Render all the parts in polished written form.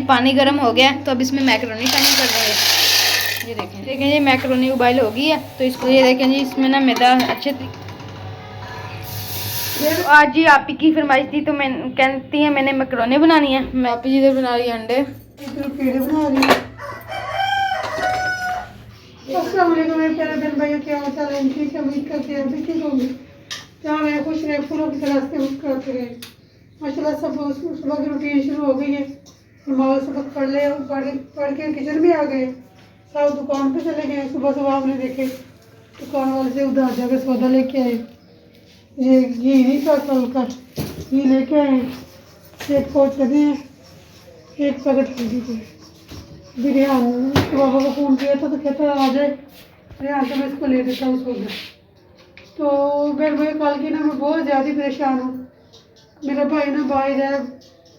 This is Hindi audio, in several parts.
पानी गर्म हो गया तो अब इसमें मैकरोनी शामिल कर देंगे। ये देखें ये मैकरोनी उबाइल हो गई है तो इसको ये देखें जी इसमें ना मैदा अच्छे तरीके। तो आज जी आप ही की फरमाइश थी तो मैं कहती है मैंने मैकरोनी बनानी है। मैं आप ही इधर बना रही है अंडे पेड़े बना रही है। अस्सलाम वालेकुम मेरे प्यारे बहन भाइयों, क्या हाल चाल है? ठीक है, उम्मीद करते हैं अभी ठीक होंगे। जहाँ मैं खुश रहे फूलों की तरह से मुस्कुराते रहे। माशाल्लाह सब सुबह की रूटीन शुरू हो गई है। नमाज सबक पढ़ ले पढ़ के किचन में आ गए। सब दुकान पे चले गए। सुबह सुबह हमने देखे दुकान वाले से उधार जाकर सौदा लेके आए। ये घी नहीं था कल का, घी लेके आए। एक पहुँच लगे हैं, एक पैकेट हल्दी के। रेहान बाबा को फ़ोन किया था तो कहता आ जाए। रेहान से मैं इसको ले देता हूँ सौदा। तो फिर मैं कल की ना मैं बहुत ज़्यादा परेशान हूँ। मेरा भाई ना बाहर है,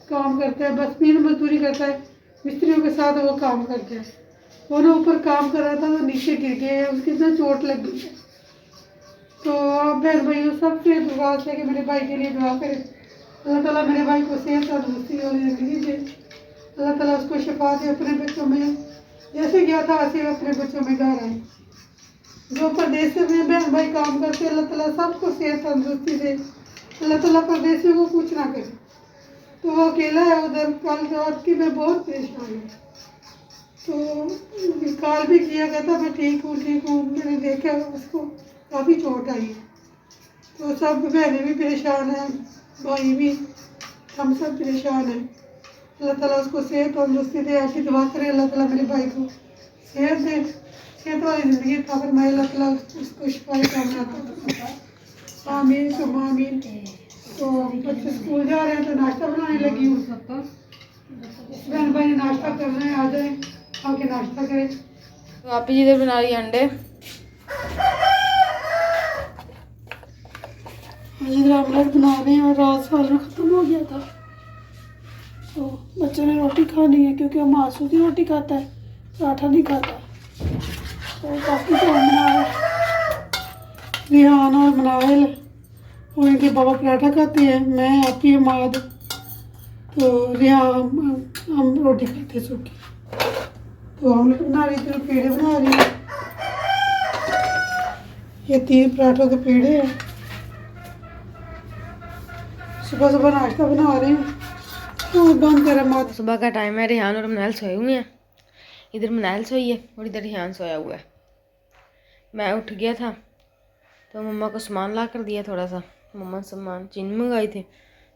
काम करता है, बस दिन मजदूरी करता है, मिस्त्रियों के साथ वो काम करता है। वो ना ऊपर काम कर रहा था तो नीचे गिर गया है, उसकी इतना चोट लग गई है। तो आप बहन भाइयों सबसे दुआ है कि मेरे भाई के लिए दुआ करें। अल्लाह ताला मेरे भाई को सेहत और तंदुरुस्ती वाली ज़िंदगी दे। अल्लाह ताला उसको शिफा दे। अपने बच्चों में जैसे गया था वैसे अपने बच्चों में घर आए। जो परदेश में बहन भाई काम करते हैं अल्लाह ताला सबको सेहत तंदुरुस्ती दे। अल्लाह ताला परदेशियों को कुछ ना करे। तो वो अकेला है उधर। कल रात की मैं बहुत परेशान हूँ। तो कॉल भी किया गया था मैं ठीक हूँ। मैंने देखा उसको काफ़ी चोट आई है। तो सब बहनें भी परेशान हैं, भाई भी, हम सब परेशान हैं। अल्लाह ताला उसको सेहत तंदुरुस्ती दे। ऐसी दुआ करें अल्लाह ताला मेरे भाई को सेहत दे, सेहत वाली ज़िंदगी अता फरमाए। अल्लाह ताला उसको शिफाए कामयाब। आमीन सुम्मा आमीन। तो बच्चे स्कूल जा रहे हैं तो नाश्ता बनाने लगी हूँ। बहन भाई ने नाश्ता करना है, आ जाए आके नाश्ता करें। तो आप ही इधर बना रही है अंडे। इधर आमलेट बना रहे हैं और रात साल में ख़त्म हो गया था तो बच्चों ने रोटी खानी है क्योंकि वो मासू की रोटी खाता है, पराठा नहीं खाता। तो बाकी तो बना रेहान और मनाहिल और इनके बाबा पराठा खाते हैं, मैं आपकी हमाद तो रेहान हम रोटी खाते सूखी। तो आमलेट बना रही थी, पेड़े बना रही है। ये 3 पराठों के पेड़े हैं। सुबह सुबह नाश्ता बना रही हूँ तो बंद करा मात। सुबह का टाइम है, रेहान और मनाइल सोए हुए हैं। इधर मनाइल सोई है और इधर रेहान सोया हुआ है। मैं उठ गया था तो मम्मा को सामान ला कर दिया थोड़ा सा। मम्मा सामान चीनी मंगाई थी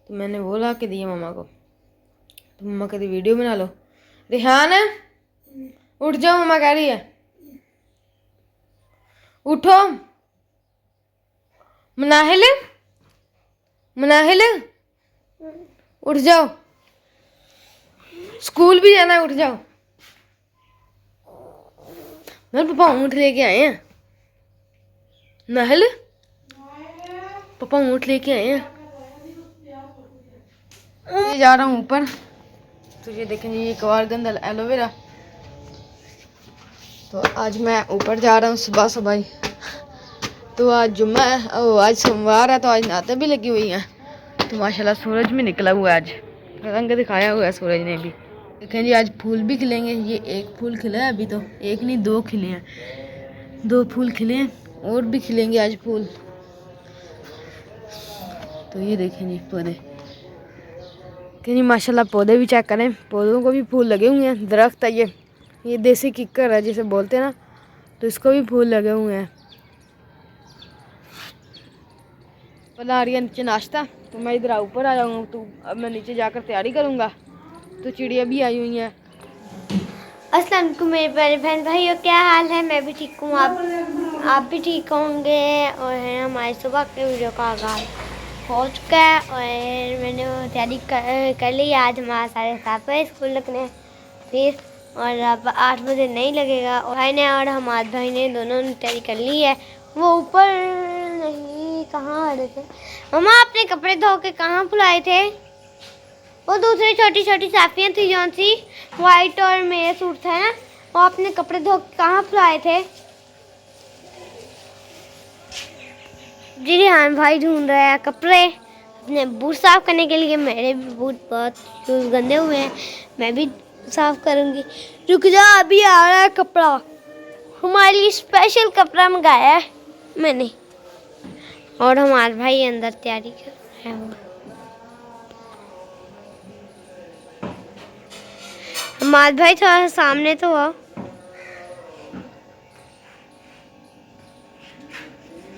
तो मैंने वो ला के दिया मम्मा को। तो मम्मा कहती वीडियो बना लो। रेहान उठ जाओ, मम्मा कह रही है उठो। मनाहिल मनाहिल उठ जाओ, स्कूल भी जाना है, उठ जाओ। मेरे पापा ऊँट लेके आए हैं। नाहिल पापा ऊँट लेके आए हैं। ये जा रहा हूँ ऊपर। तो ये देखें जी ये कवारगंद एलोवेरा। तो आज मैं ऊपर जा रहा हूँ सुबह सुबह ही। तो आज जुम्मा है, आज सोमवार है तो आज नाते भी लगी हुई हैं। तो माशाल्लाह सूरज भी निकला हुआ है, आज रंग दिखाया हुआ है सूरज ने भी। देखें जी आज फूल भी खिलेंगे। ये एक फूल खिला है अभी, तो एक नहीं 2 खिले हैं, 2 फूल खिले हैं और भी खिलेंगे आज फूल। तो ये देखें जी पौधे कि जी माशाल्लाह पौधे भी चेक करें, पौधों को भी फूल लगे हुए हैं। दरख्त है ये देसी किक्कर है जिसे बोलते हैं ना, तो इसको भी फूल लगे हुए हैं। बना रही है नीचे नाश्ता तो मैं इधर ऊपर आ जाऊँगा। तो अब मैं नीचे जाकर तैयारी करूँगा। तो चिड़िया भी आई हुई हैं। अस्सलाम वालेकुम मेरे प्यारे बहन भाइयों, क्या हाल है? मैं भी ठीक हूँ, आप भी ठीक होंगे। और है हमारे सुबह के वीडियो का आगाज़ हो चुका है और मैंने तैयारी कर ली। आज हमारा 7:30 बजे स्कूल लगने फिर, और अब 8 बजे नहीं लगेगा। और भाई ने और हमारे भाई ने दोनों ने तैयारी कर ली है। वो ऊपर नहीं, कहाँ आ रहे थे मम्मा? अपने कपड़े धो के कहाँ फुलाए थे? वो दूसरी छोटी छोटी साफियाँ थी जौन सी वाइट और मेरा सूट था ना, वो अपने कपड़े धो के कहाँ फुलाए थे? जी रेहान भाई ढूंढ रहा है कपड़े अपने बूट साफ करने के लिए। मेरे भी बूट बहुत शूज़ गंदे हुए हैं, मैं भी साफ करूंगी। रुक जा, अभी आ रहा है कपड़ा। हमारे लिए स्पेशल कपड़ा मंगाया है मैंने, और हमारे भाई अंदर तैयारी कर रहे हैं। हमारे भाई थोड़ा सा सामने तो आओ।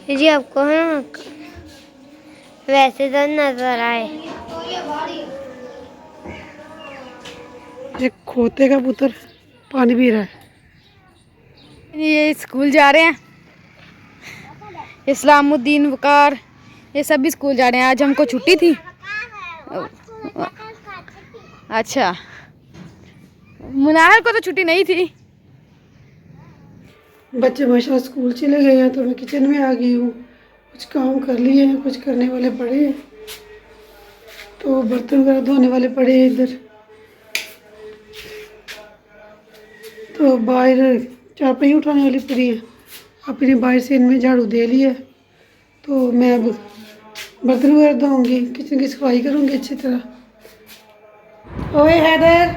जी आपको है ना वैसे तो नजर आए। एक खोते का पुत्र पानी पी रहा है। ये स्कूल जा रहे हैं, इस्लामुद्दीन वकार ये सब भी स्कूल जा रहे हैं। आज हमको छुट्टी थी। अच्छा, मुनाहर को तो छुट्टी नहीं थी। बच्चे माशाल्लाह स्कूल चले गए हैं, तो मैं किचन में आ गई हूँ। कुछ काम कर लिए हैं, कुछ करने वाले पड़े हैं, तो बर्तन वगैरह धोने वाले पड़े हैं इधर। तो बाहर चारपाई उठाने वाली पड़ी है। अपने बाहर से इनमें झाड़ू दे लिया है, तो मैं अब बर्तन वगैरह धोऊंगी, किचन की सफाई करूँगी अच्छी तरह। ओए हैदर,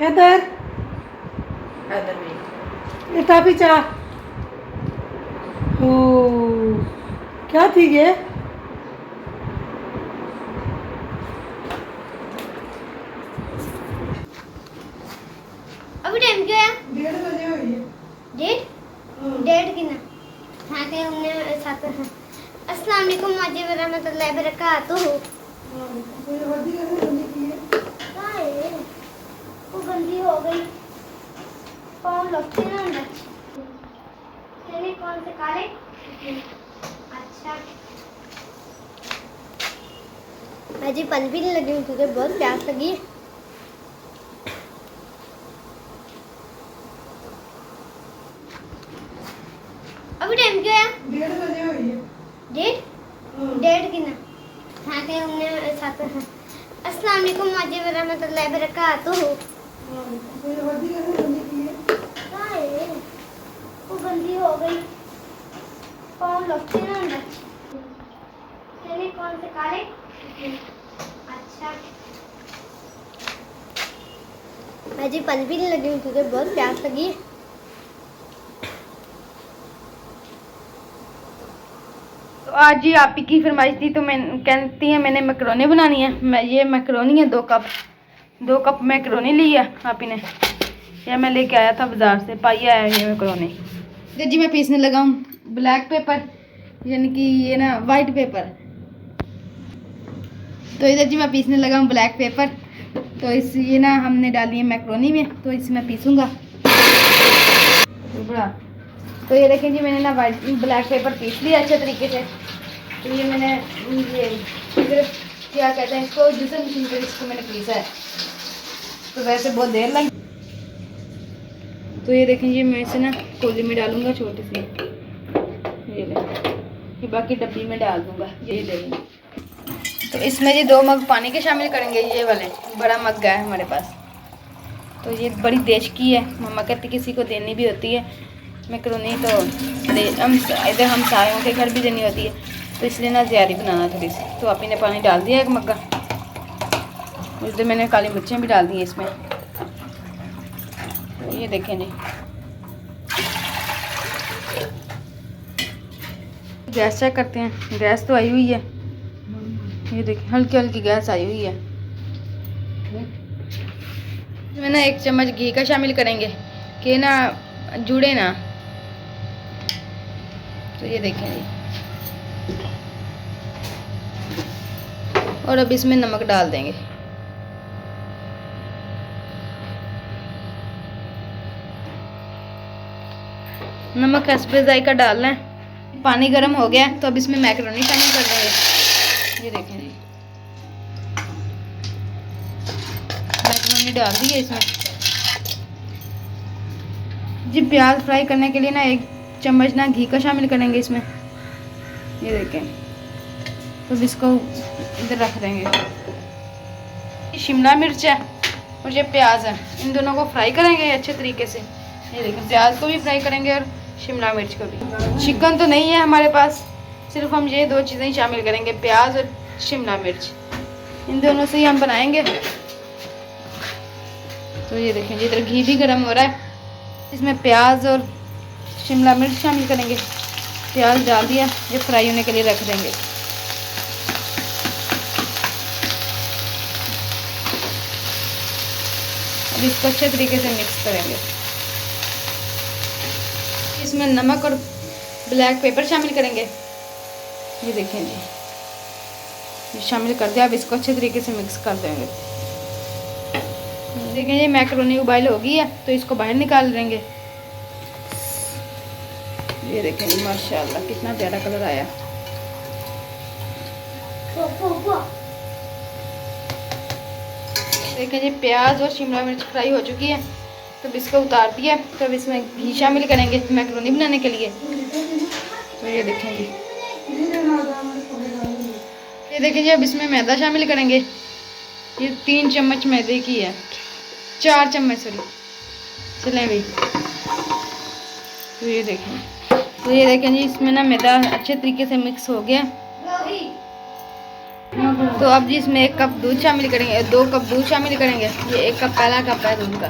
हैदर ये टापी चाह। ओ क्या थी ये? अभी टाइम क्या है? 1:30 बजे हुई है। डेढ़ की ना हाँ के हमने साथ हैं। अस्सलाम वालेकुम व रहमतुल्लाहि व बरकातुहू। वो गंदी हो गई, पाँव लगते ना अंदर। चलिए कौन से काले? अच्छा मैं जी पन भी नहीं लगी हूँ, तुझे बहुत प्यास लगी है। अभी टाइम क्या है? 1:30 बजे हुई है। डेढ़ की ना हाँ के हमने साथ हैं। अस्सलाम वालेकुम व रहमतुल्लाहि व बरकातुहू। वो गंदी हो गई, पाँव लगते ना अंदर। चलिए कौन से काले? अच्छा मैं जी पन भी नहीं लगी हूँ, तुझे बहुत प्यास लगी है। तो आज जी आप ही की फरमाइश थी, तो मैं कहती है मैंने मैकरोनी बनानी है। मैं ये मैकरोनी है 2 कप मैकरोनी ली है आप ही ने। यह मैं लेके आया था बाजार से, पाइया है ये मैकरोनी। इधर जी मैं पीसने लगा हूँ ब्लैक पेपर, यानी कि ये ना वाइट पेपर। तो इधर जी मैं पीसने लगा हूँ ब्लैक पेपर। तो इस ये ना हमने डाली है मैकरोनी में, तो इसमें पीसूँगा। तो ये देखें जी मैंने ना वाइट ब्लैक पेपर पीस लिया अच्छे तरीके से। तो ये मैंने ये क्या कहते हैं इसको, जूसर मशीन पर इसको मैंने पीसा है। तो वैसे बहुत देर लगी। तो ये देखें जी मैं इसे ना कोली में डालूंगा छोटी सी, ये ले, ये बाकी डब्बी में डाल दूंगा। ये देखें, तो इसमें जी 2 मग पानी के शामिल करेंगे। ये वाले बड़ा मग है हमारे पास, तो ये बड़ी देश की है। मम्मा कहती किसी को देनी भी होती है मैकरोनी, तो हम इधर हम सारों के घर भी देनी होती है, तो इसलिए ना ज़्यादा बनाना थोड़ी सी। तो आप ही ने पानी डाल दिया 1 मग्गा। इधर मैंने काली मिर्चें भी डाल दी हैं इसमें। तो ये देखें जी, गैस चेक करते हैं। गैस तो आई हुई है, ये देखिए हल्की हल्की गैस आई हुई है। इसमें ना 1 चम्मच घी का शामिल करेंगे कि ना जुड़े ना। तो ये देखें जी, और अब इसमें नमक डाल देंगे। नमक हस्बे जायका डालना है। पानी गर्म हो गया तो अब इसमें मैकरोनी शामिल कर देंगे। ये देखें जी, मैकरोनी डाल दी है इसमें जी। प्याज फ्राई करने के लिए ना 1 चम्मच ना घी का शामिल करेंगे इसमें। ये देखें, तो इसको इधर रख देंगे। शिमला मिर्च है और ये प्याज है, इन दोनों को फ्राई करेंगे अच्छे तरीके से। ये देखें, प्याज को भी फ्राई करेंगे और शिमला मिर्च को भी। चिकन तो नहीं है हमारे पास, सिर्फ हम ये 2 चीज़ें ही शामिल करेंगे, प्याज और शिमला मिर्च। इन दोनों से ही हम बनाएंगे। तो ये देखें जी, इधर घी भी गर्म हो रहा है। इसमें प्याज और शिमला मिर्च शामिल करेंगे। प्याज डाल दिया, ये फ्राई होने के लिए रख देंगे। अब इसको अच्छे तरीके से मिक्स करेंगे। इसमें नमक और ब्लैक पेपर शामिल करेंगे। ये देखें जी, ये शामिल कर दिया। अब इसको अच्छे तरीके से मिक्स कर देंगे। देखें ये मैक्रोनी उबाइल हो गई है, तो इसको बाहर निकाल देंगे। ये देखें जी, माशाल्लाह कितना प्यारा कलर आया। देखें जी, प्याज और शिमला मिर्च फ्राई हो चुकी है, तो इसको उतार दिया। तो अब इसमें घी शामिल करेंगे मैक्रोनी बनाने के लिए। तो ये देखें जी, ये देखें जी, अब इसमें मैदा शामिल करेंगे। ये 3 चम्मच मैदे की है, 4 चम्मच सॉरी, चलें भाई। तो ये देखें जी, इसमें ना मैदा अच्छे तरीके से मिक्स हो गया। तो अब जी इसमें 1 कप दूध शामिल करेंगे, 2 कप दूध शामिल करेंगे। ये 1 कप पहला कप है दूध का।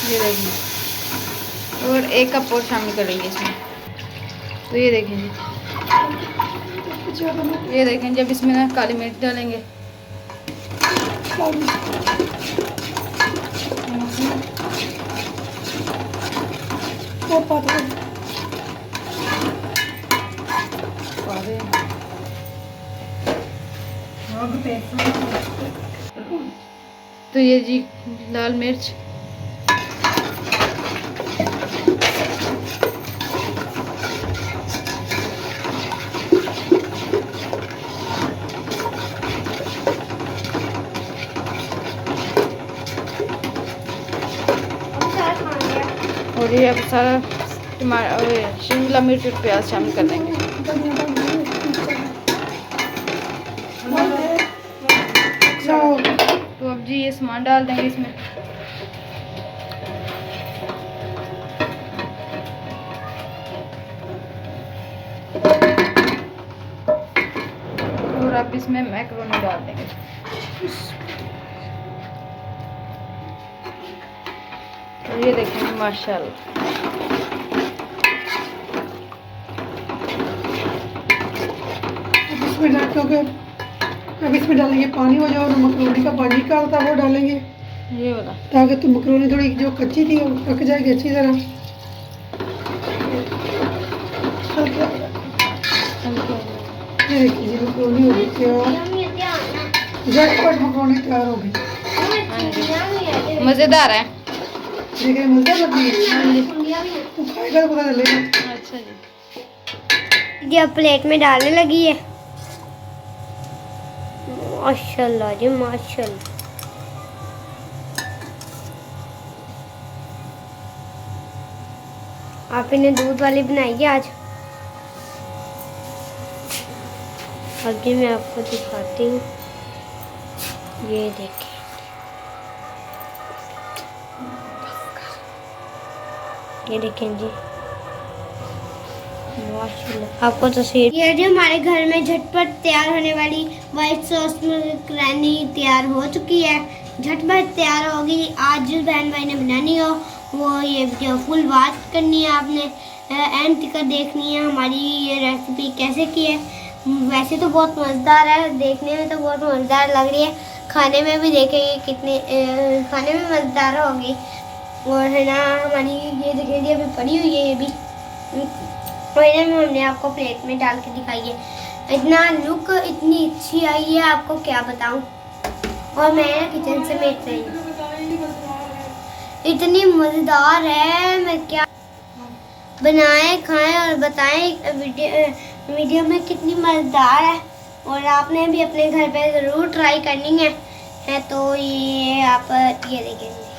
ये देखिए, और 1 कप और शामिल करेंगे इसमें। तो ये देखें जी, ये देखें जब इसमें ना काली मिर्च डालेंगे। तो ये जी लाल मिर्च, और ये अब सारा टमाटर, शिमला मिर्च और प्याज शामिल कर देंगे। तो अब जी ये सामान डाल देंगे इसमें। और अब इसमें मैक्रोनी डाल देंगे। तो ये देखें माशाल्लाह, अब इसमें डालेंगे पानी। वो जो मकरोनी का पानी निकालता वो डालेंगे, ये वाला, ताकि तो मकरोनी थोड़ी जो कच्ची थी वो पक जाएगी अच्छी तरह। ये देखिए जी, मकरोनी हो गई तैयार, झटपट मकरोनी तैयार हो गई। मज़ेदार है। देखिए मज़ेदार लगी है, तो खाएगा तो पता चलेगा। अच्छा जी, ये अब प्लेट में डालने लगी है। माशाल्लाह जी माशाल्लाह। आप इन्हें दूध वाली बनाई है आज। अब जी मैं आपको दिखाती हूँ, ये देखिए, ये देखें जी माशाल्लाह। आपको तस्वीर, ये जो हमारे घर में झटपट तैयार होने वाली वाइट सॉस मकरोनी तैयार हो चुकी है, झटपट तैयार होगी। आज जिस बहन भाई ने बनानी हो वो ये वीडियो फुल वॉच करनी है, आपने एंड तक देखनी है हमारी ये रेसिपी कैसे की है। वैसे तो बहुत मज़ेदार है, देखने में तो बहुत मज़ेदार लग रही है, खाने में भी देखेंगे कितने खाने में मज़ेदार होगी। और है ना हमारी ये देखिए अभी पड़ी हुई है, ये भी वही में हमने आपको प्लेट में डाल के दिखाई है। इतना लुक इतनी अच्छी आई है, आपको क्या बताऊं। और मैं किचन से मेट रही हूँ, इतनी मज़ेदार है, मैं क्या बनाएं खाएं और बताएं वीडियो में कितनी मज़ेदार है। और आपने भी अपने घर पे ज़रूर ट्राई करनी है तो ये आप ये देखेंगे।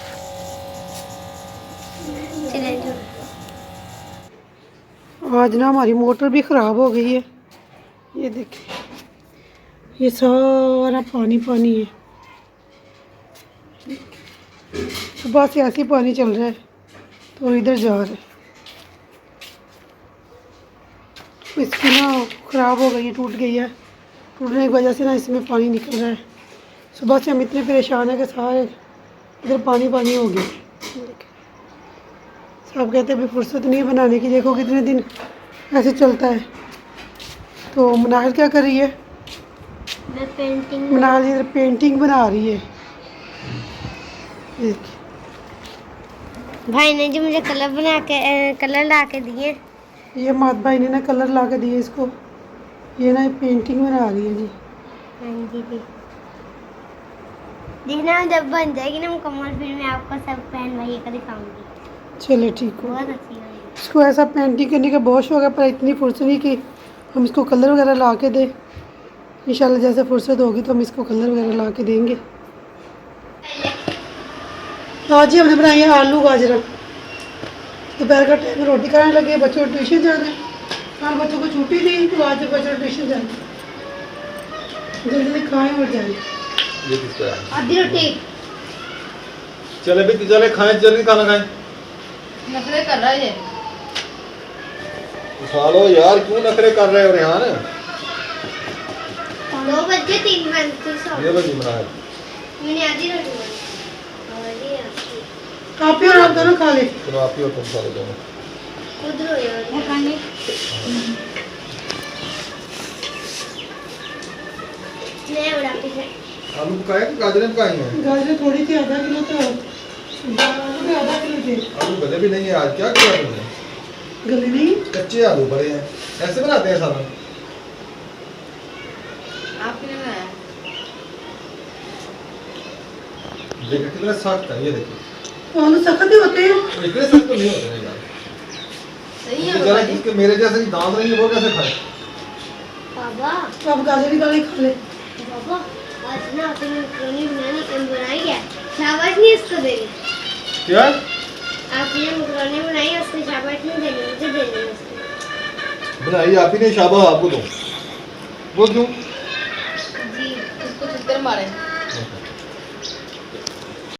चलें जो आज ना हमारी मोटर भी ख़राब हो गई है, ये देखिए, ये सारा पानी पानी है। सुबह से ऐसे ही पानी चल रहा है, तो इधर जा रहा है। इसकी ना ख़राब हो गई है, टूट गई है। टूटने की वजह से ना इसमें पानी निकल रहा है, सुबह से हम इतने परेशान हैं कि सारे इधर पानी पानी हो गया। सब कहते हैं अभी फुर्सत नहीं है बनाने की, देखो कितने दिन ऐसे चलता है। तो मनाहिल क्या कर रही है? मैं पेंटिंग मनाहिल इधर पेंटिंग बना रही है। ये देखिए, भाई ने जो मुझे कलर ला के दिए। ये मात भाई ने ना कलर ला के दिए इसको, ये ना पेंटिंग बना रही है जी। हाँ जी जी, देखना जब बन जाएगी ना मुकम्मल फिर मैं आपको सब बहन भाई का दिखाऊंगी। चलो ठीक हो। बहुत अच्छी बनी। इसको ऐसा पेंटिंग करने का बहुत शौक है, पर इतनी फुर्सत नहीं कि हम इसको कलर वगैरह ला के दें। इंशाल्लाह जैसे फुर्सत होगी तो हम इसको कलर वगैरह ला के देंगे। आज ही हमने बनाई है आलू गाजर। दोपहर का टाइम रोटी खाने लगे, बच्चों को ट्यूशन जाना है। कल बच्चों को छुट्टी थी तो आज बच्चों ट्यूशन जाना है। जल्दी जल्दी खाएं और जाएं। ये किसका है? आधी रोटी चले भी चले खाएं, चल नहीं खाना खाएं। नखरे कर रहा है ये। खा लो यार, क्यों नखरे कर रहे हो रेहान? 2 बजे 3 मिनट ये बजी बना है। मैंने आधी रोटी बनाई और ये आपकी। आप ही और आप दोनों खा ले। चलो आप ही और तुम सारे दोनों। उधर हो यार खाने। मैं उड़ाती है। आलू पकाए कि गाजरें पकाई हैं? गाजर थोड़ी थी, आधा किलो तो आलू भी आधा किलो थे। आलू गले भी नहीं है आज, क्या किया तुमने? गले नहीं, कच्चे आलू बड़े हैं, ऐसे बनाते हैं सालन? आपने बनाया? देखिए कितना सख्त है, ये देखिए। आलू सख्त ही होते हैं। तो इतने सख्त तो नहीं होते हैं यार। सही ये है जरा बाबा जी। जिसके मेरे जैसे दांत नहीं है वो कैसे खाए? बाबा तो आप गाजर निकाल के खा ले। बाबा आज ना आपने मकरोनी बनाई है, शाबाश नहीं इसको देनी। क्या? आपने मकरोनी बनाई उसको शाबाश नहीं देनी, मुझे देनी उसको। बनाई आप ही ने, शाबाश आपको दो। वो क्यों? जी इसको चित्तर मारे।